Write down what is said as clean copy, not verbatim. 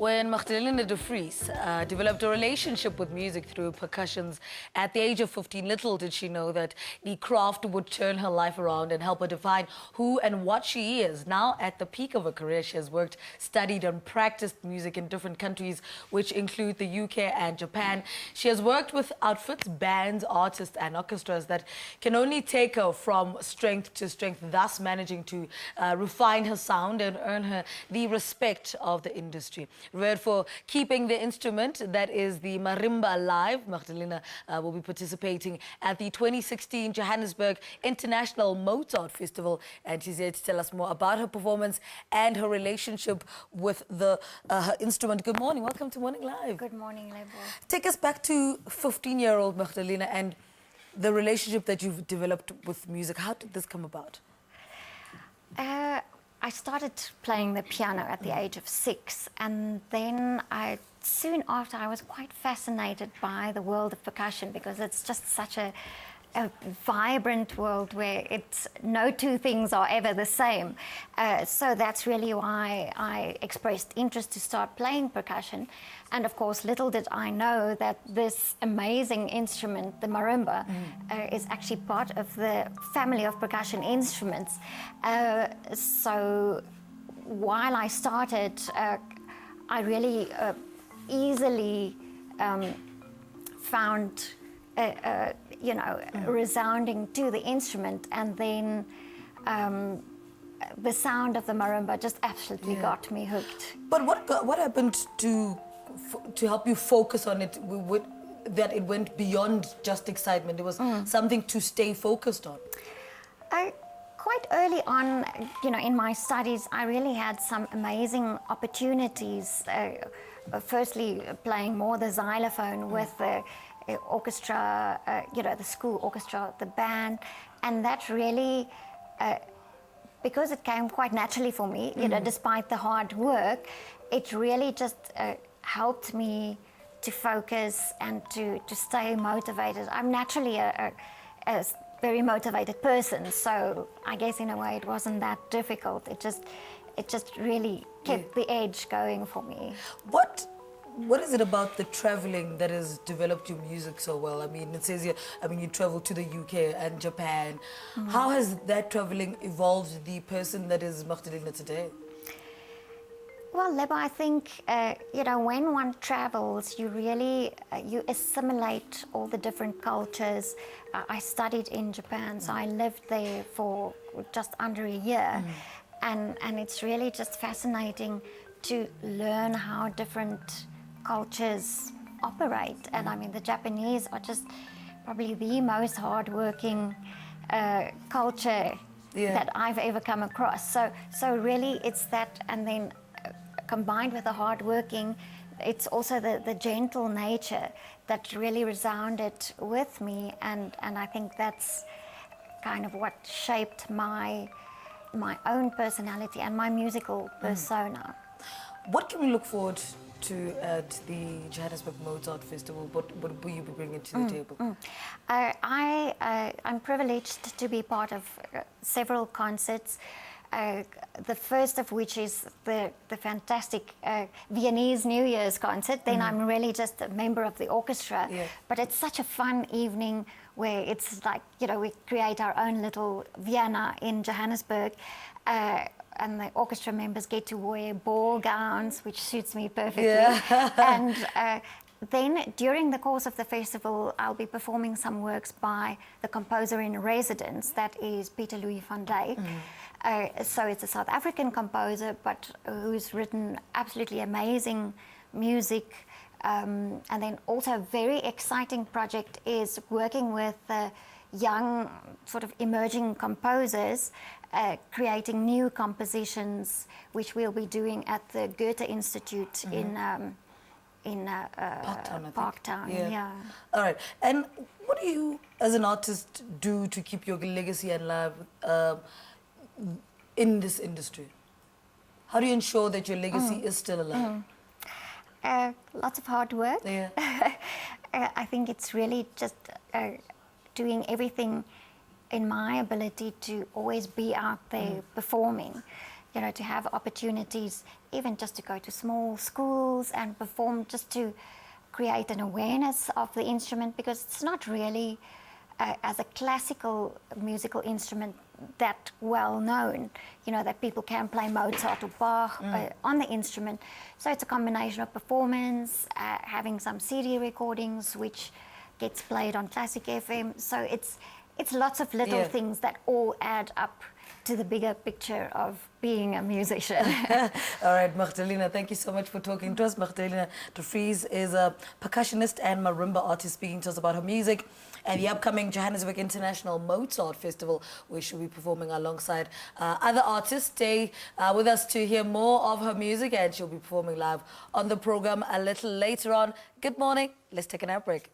when Magdalena de Vries developed a relationship with music through percussions at the age of 15. Little did she know that the craft would turn her life around and help her define who and what she is. Now, at the peak of her career, she has worked, studied and practiced music in different countries, which include the UK and Japan. She has worked with outfits, bands, artists and orchestras that can only take her from strength to strength, thus managing to refine her sound and earn her the respect of the industry. Revered for keeping the instrument that is the Marimba alive, Magdalena will be participating at the 2016 Johannesburg International Mozart Festival, and she's here to tell us more about her performance and her relationship with the her instrument. Good morning, welcome to Morning Live. Good morning, Lebo. Take us back to 15-year-old Magdalena and the relationship that you've developed with music. How did this come about? I started playing the piano at the age of 6, and then soon after I was quite fascinated by the world of percussion, because it's just such a vibrant world where no two things are ever the same. So that's really why I expressed interest to start playing percussion. And of course, little did I know that this amazing instrument, the marimba, is actually part of the family of percussion instruments. So while I started, I really easily found resounding to the instrument, and then the sound of the marimba just absolutely got me hooked. But what happened to help you focus on it, that it went beyond just excitement? It was something to stay focused on. Quite early on, in my studies, I really had some amazing opportunities. Firstly, playing more the xylophone with the orchestra, the school orchestra, the band, and that really, because it came quite naturally for me, despite the hard work, it really just helped me to focus and to stay motivated. I'm naturally a very motivated person, so I guess in a way it wasn't that difficult. It just really kept the edge going for me. What is it about the traveling that has developed your music so well? I mean, it says here, you traveled to the UK and Japan. How has that traveling evolved the person that is Magdalena today? Well, Lebo, I think, when one travels, you really, you assimilate all the different cultures. I studied in Japan, so I lived there for just under a year. And it's really just fascinating to learn how different cultures operate. And I mean, the Japanese are just probably the most hardworking culture that I've ever come across. So really it's that, and then combined with the hardworking, it's also the gentle nature that really resounded with me, and I think that's kind of what shaped my own personality and my musical persona. What can we look forward to at the Johannesburg Mozart Festival? What will you be bringing to the table? I'm privileged to be part of several concerts. The first of which is the fantastic Viennese New Year's concert. Then I'm really just a member of the orchestra. But it's such a fun evening where it's like, we create our own little Vienna in Johannesburg. And the orchestra members get to wear ball gowns, which suits me perfectly. And then during the course of the festival, I'll be performing some works by the composer in residence, that is Peter Louis van Dijk. So it's a South African composer, but who's written absolutely amazing music. And then also a very exciting project is working with young sort of emerging composers, creating new compositions, which we'll be doing at the Goethe Institute in Parktown. All right. And what do you, as an artist, do to keep your legacy alive in this industry? How do you ensure that your legacy is still alive? Lots of hard work. I think it's really just doing everything in my ability to always be out there performing. you know, to have opportunities, even just to go to small schools and perform, just to create an awareness of the instrument, because it's not really, as a classical musical instrument, that well known, you know, that people can play Mozart or Bach on the instrument. So it's a combination of performance, having some CD recordings, which gets played on Classic FM. So it's lots of little things that all add up to the bigger picture of being a musician. All right, Magdalena, thank you so much for talking to us. Magdalena de Vries is a percussionist and marimba artist, speaking to us about her music and the upcoming Johannesburg International Mozart Festival, where she'll be performing alongside other artists. Stay with us to hear more of her music, and she'll be performing live on the program a little later on. Good morning. Let's take an outbreak.